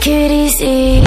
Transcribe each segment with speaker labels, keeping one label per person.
Speaker 1: it easy.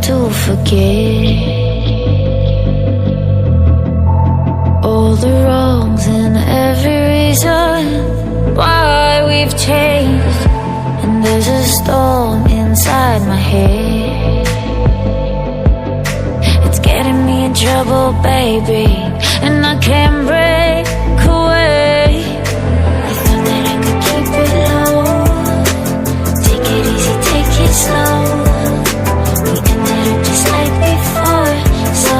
Speaker 1: To forget all the wrongs and every reason why we've changed. And there's a storm inside my head, it's getting me in trouble, baby, and I can't break away. I thought that I could keep it low, take it easy, take it slow. Just like before, so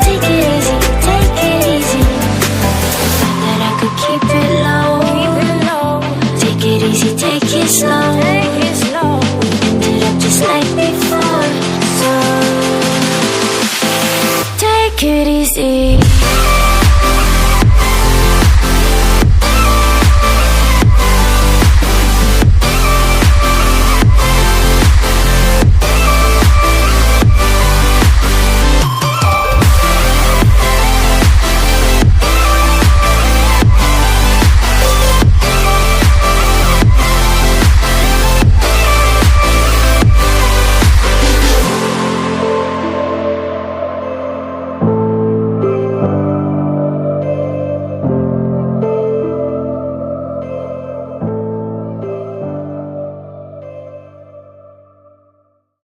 Speaker 1: take it easy, take it easy. Thought that I could keep it low, take it easy, take it slow. We ended up just like before, so take it easy.